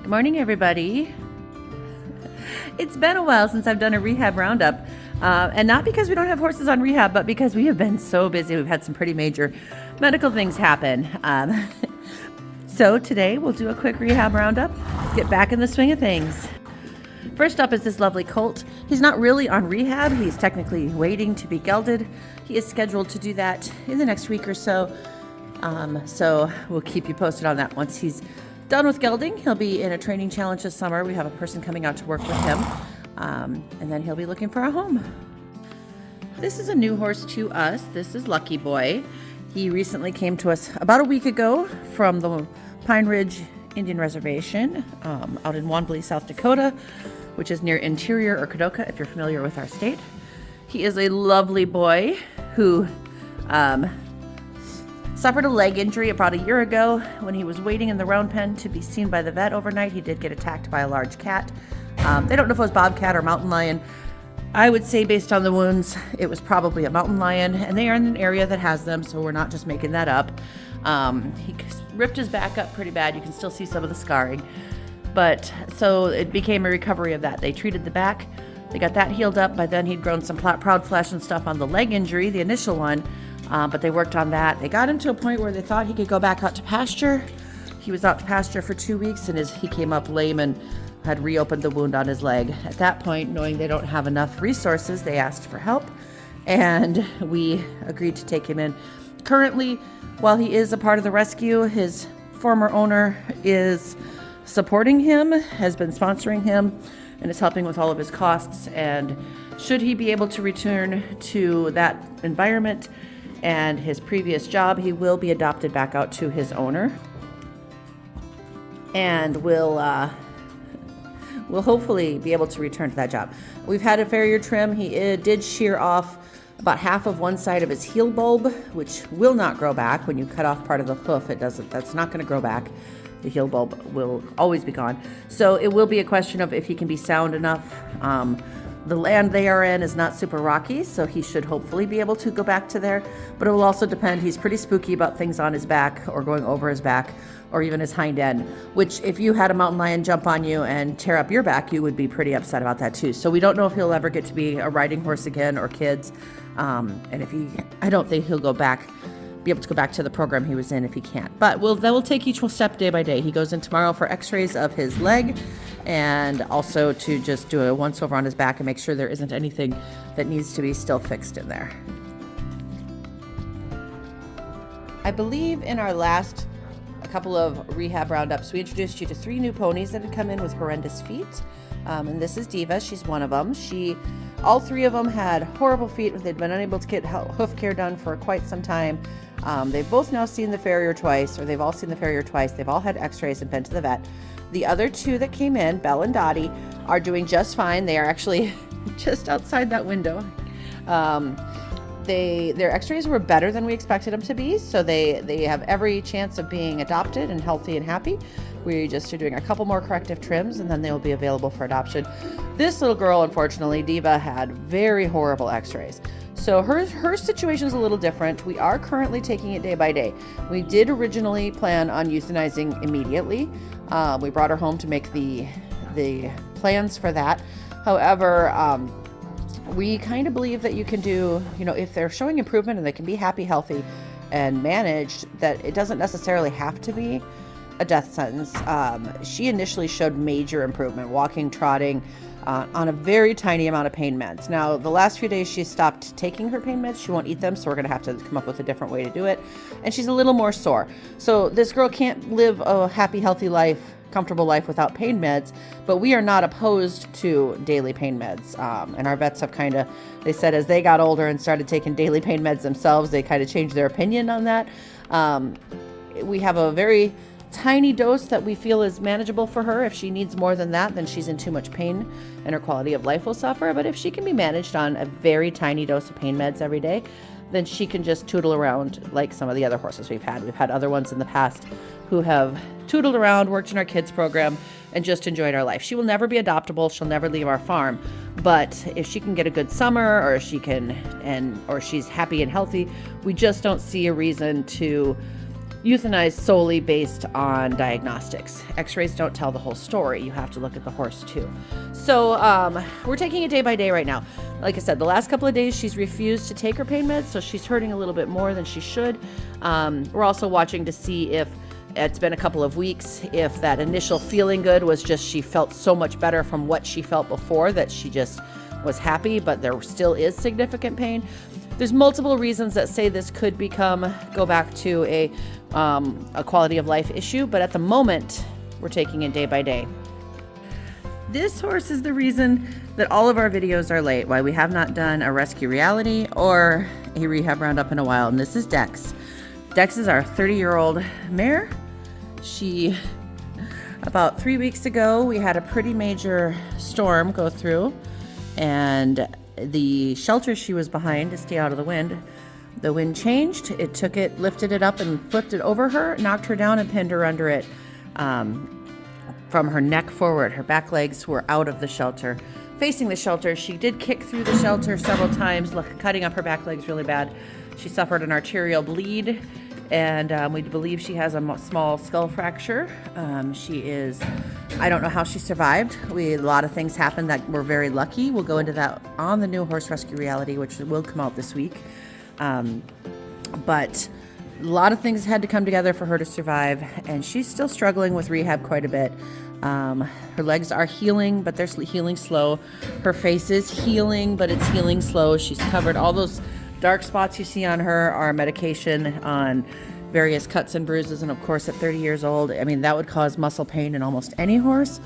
Good morning, everybody. It's been a while since I've done a rehab roundup, and not because we don't have horses on rehab, but because we have been so busy. We've had some pretty major medical things happen. So today we'll do a quick rehab roundup, get back in the swing of things. First up is this lovely colt. He's not really on rehab. He's technically waiting to be gelded. He is scheduled to do that in the next week or so. So we'll keep you posted on that. Once he's done with gelding, he'll be in a training challenge this summer. We have a person coming out to work with him, and then he'll be looking for a home. This is a new horse to us. This is Lucky Boy. He recently came to us about a week ago from the Pine Ridge Indian Reservation out in Wanblee, South Dakota, which is near Interior or Kadoka if you're familiar with our state. He is a lovely boy who suffered a leg injury about a year ago when he was waiting in the round pen to be seen by the vet overnight. He did get attacked by a large cat. They don't know if it was bobcat or mountain lion. I would say based on the wounds, it was probably a mountain lion, and they are in an area that has them, so we're not just making that up. He ripped his back up pretty bad. You can still see some of the scarring. But so it became a recovery of that. They treated the back. They got that healed up. By then he'd grown some proud flesh and stuff on the leg injury, the initial one. But they worked on that. They got him to a point where they thought he could go back out to pasture. He was out to pasture for 2 weeks, and he came up lame and had reopened the wound on his leg. At that point, knowing they don't have enough resources, they asked for help, and we agreed to take him in. Currently, while he is a part of the rescue, his former owner is supporting him, has been sponsoring him, and is helping with all of his costs. And should he be able to return to that environment and his previous job, he will be adopted back out to his owner, and will hopefully be able to return to that job. We've had a farrier trim. He did shear off about half of one side of his heel bulb, which will not grow back. When you cut off part of the hoof, that's not going to grow back. The heel bulb will always be gone. So it will be a question of if he can be sound enough. The land they are in is not super rocky, so he should hopefully be able to go back to there. But it will also depend. He's pretty spooky about things on his back or going over his back or even his hind end, which if you had a mountain lion jump on you and tear up your back, you would be pretty upset about that too. So we don't know if he'll ever get to be a riding horse again or kids. I don't think he'll be able to go back to the program he was in if he can't. But we'll take each step day by day. He goes in tomorrow for x-rays of his leg, and also to just do a once over on his back and make sure there isn't anything that needs to be still fixed in there. I believe in our last couple of rehab roundups, we introduced you to 3 new ponies that had come in with horrendous feet. And this is Diva. She's one of them. All 3 of them had horrible feet. They'd been unable to get hoof care done for quite some time. They've both now seen the farrier twice, or they've all seen the farrier twice. They've all had x-rays and been to the vet. The other 2 that came in, Belle and Dy, are doing just fine. They are actually just outside that window. Their x-rays were better than we expected them to be, so they have every chance of being adopted and healthy and happy. We just are doing a couple more corrective trims, and then they will be available for adoption. This little girl, unfortunately, Diva, had very horrible x-rays. So her situation is a little different. We are currently taking it day by day. We did originally plan on euthanizing immediately. We brought her home to make the plans for that. However, we kind of believe that you can do, if they're showing improvement and they can be happy, healthy, and managed, that it doesn't necessarily have to be a death sentence. She initially showed major improvement, walking, trotting, on a very tiny amount of pain meds. Now, the last few days she stopped taking her pain meds. She won't eat them, so we're going to have to come up with a different way to do it. And she's a little more sore. So this girl can't live a happy, healthy life, comfortable life without pain meds, but we are not opposed to daily pain meds. And our vets have they said as they got older and started taking daily pain meds themselves, they kind of changed their opinion on that. We have a very tiny dose that we feel is manageable for her. If she needs more than that, then she's in too much pain and her quality of life will suffer. But if she can be managed on a very tiny dose of pain meds every day, then she can just tootle around like some of the other horses we've had. We've had other ones in the past who have tootled around, worked in our kids program, and just enjoyed our life. She will never be adoptable. She'll never leave our farm. But if she can get a good summer, or she's happy and healthy, we just don't see a reason to euthanized solely based on diagnostics. X-rays don't tell the whole story. You have to look at the horse too. So we're taking it day by day right now. Like I said, the last couple of days she's refused to take her pain meds, so she's hurting a little bit more than she should. We're also watching to see if it's been a couple of weeks, if that initial feeling good was just she felt so much better from what she felt before that she just was happy, but there still is significant pain. There's multiple reasons that say this could go back to a quality of life issue, but at the moment, we're taking it day by day. This horse is the reason that all of our videos are late, why we have not done a rescue reality or a rehab roundup in a while, and this is Dex. Dex is our 30-year-old mare. About 3 weeks ago, we had a pretty major storm go through, and the shelter she was behind to stay out of the wind changed. It took it, lifted it up and flipped it over her, knocked her down and pinned her under it from her neck forward. Her back legs were out of the shelter, facing the shelter. She did kick through the shelter several times, cutting up her back legs really bad. She suffered an arterial bleed, and we believe she has a small skull fracture. I don't know how she survived. A lot of things happened that we're very lucky. We'll go into that on the new horse rescue reality, which will come out this week. But a lot of things had to come together for her to survive, and she's still struggling with rehab quite a bit. Her legs are healing, but they're healing slow. Her face is healing, but it's healing slow. She's covered all those dark spots you see on her are medication on various cuts and bruises, and of course at 30 years old, I mean, that would cause muscle pain in almost any horse,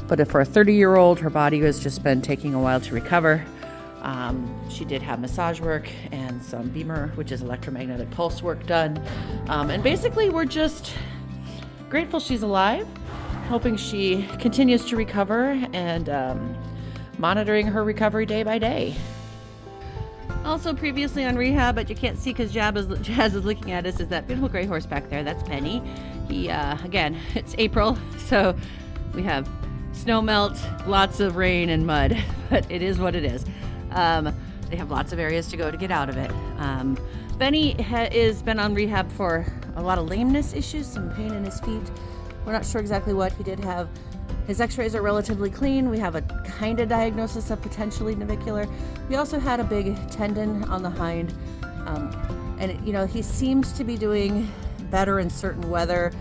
but if for a 30-year-old, her body has just been taking a while to recover. She did have massage work and some BEMER, which is electromagnetic pulse work done, and basically we're just grateful she's alive, hoping she continues to recover, and monitoring her recovery day by day. Also previously on rehab, but you can't see because Jazz is looking at us, is that beautiful gray horse back there. That's Penny. He, again, it's April, so we have snow melt, lots of rain and mud, but it is what it is. They have lots of areas to go to get out of it. Benny has been on rehab for a lot of lameness issues, some pain in his feet. We're not sure exactly what. He did have, his x-rays are relatively clean. We have a kind of diagnosis of potentially navicular. We also had a big tendon on the hind. And he seems to be doing better in certain weather.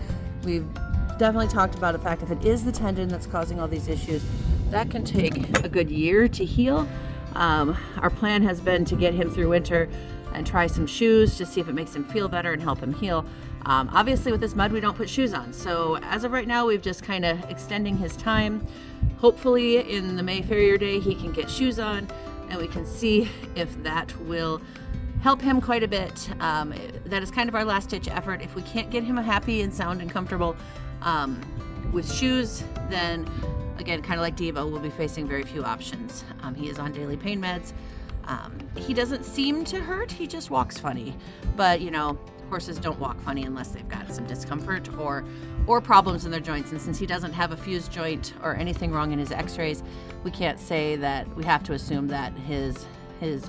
We've definitely talked about the fact if it is the tendon that's causing all these issues, that can take a good year to heal. Our plan has been to get him through winter and try some shoes to see if it makes him feel better and help him heal. Obviously with this mud, we don't put shoes on. So as of right now, we've just kind of extending his time. Hopefully in the May Farrier Day, he can get shoes on and we can see if that will help him quite a bit. That is kind of our last ditch effort. If we can't get him happy and sound and comfortable with shoes, then again, kind of like Diva, we'll be facing very few options. He is on daily pain meds. He doesn't seem to hurt, he just walks funny. But horses don't walk funny unless they've got some discomfort or problems in their joints. And since he doesn't have a fused joint or anything wrong in his x-rays, we can't say that. We have to assume that his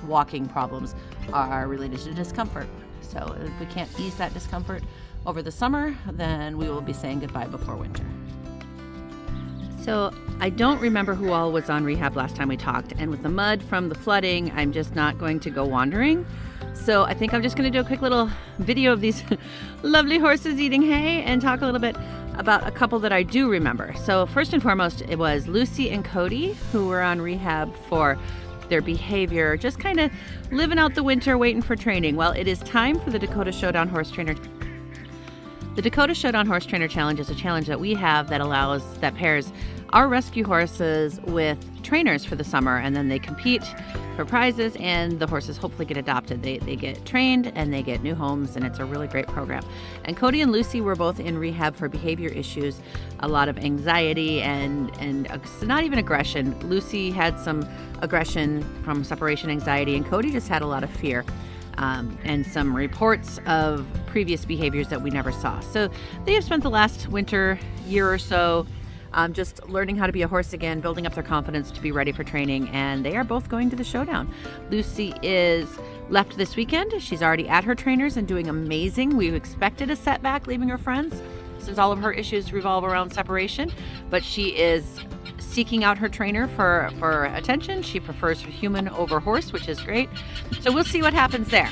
walking problems are related to discomfort. So if we can't ease that discomfort over the summer, then we will be saying goodbye before winter. So I don't remember who all was on rehab last time we talked, and with the mud from the flooding, I'm just not going to go wandering. So I think I'm just going to do a quick little video of these lovely horses eating hay and talk a little bit about a couple that I do remember. So first and foremost, it was Lucy and Cody who were on rehab for their behavior, just kind of living out the winter waiting for training. Well, it is time for the Dakota Showdown Horse Trainer. The Dakota Showdown Horse Trainer Challenge is a challenge that we have that pairs our rescue horses with trainers for the summer, and then they compete for prizes and the horses hopefully get adopted. They get trained and they get new homes, and it's a really great program. And Cody and Lucy were both in rehab for behavior issues, a lot of anxiety and not even aggression. Lucy had some aggression from separation anxiety, and Cody just had a lot of fear. And some reports of previous behaviors that we never saw. So they have spent the last winter year or so just learning how to be a horse again, building up their confidence to be ready for training, and they are both going to the showdown. Lucy is left this weekend. She's already at her trainers and doing amazing. We expected a setback leaving her friends since all of her issues revolve around separation, but she is seeking out her trainer for attention. She prefers human over horse, which is great. So we'll see what happens there.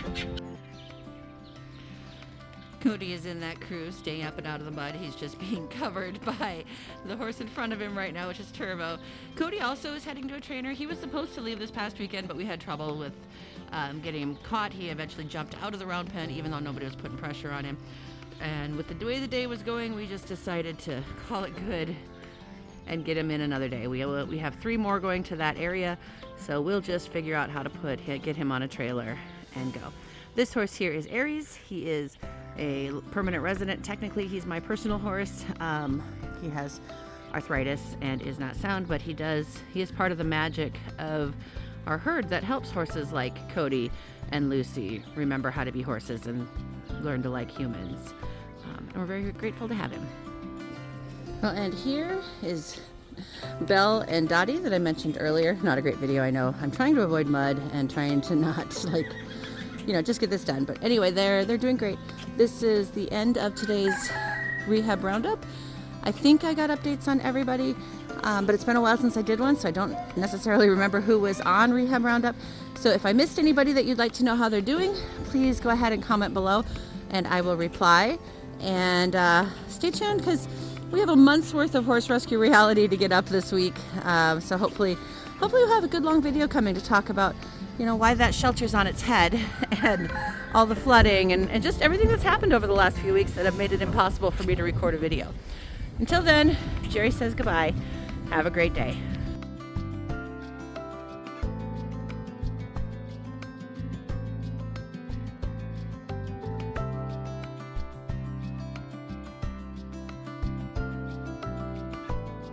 Cody is in that crew, staying up and out of the mud. He's just being covered by the horse in front of him right now, which is Turbo. Cody also is heading to a trainer. He was supposed to leave this past weekend, but we had trouble with getting him caught. He eventually jumped out of the round pen, even though nobody was putting pressure on him. And with the way the day was going, we just decided to call it good and get him in another day. We have 3 more going to that area, so we'll just figure out how to get him on a trailer and go. This horse here is Aries. He is a permanent resident. Technically, he's my personal horse. He has arthritis and is not sound, but he is part of the magic of our herd that helps horses like Cody and Lucy remember how to be horses and learn to like humans. And we're very grateful to have him. Well, and here is Belle and Dottie that I mentioned earlier. Not a great video, I know. I'm trying to avoid mud and trying to not just get this done. But anyway, they're doing great. This is the end of today's Rehab Roundup. I think I got updates on everybody, but it's been a while since I did one, so I don't necessarily remember who was on Rehab Roundup. So if I missed anybody that you'd like to know how they're doing, please go ahead and comment below, and I will reply. And stay tuned, because we have a month's worth of horse rescue reality to get up this week. So hopefully we'll have a good long video coming to talk about why that shelter's on its head and all the flooding and just everything that's happened over the last few weeks that have made it impossible for me to record a video. Until then, Jerry says goodbye. Have a great day.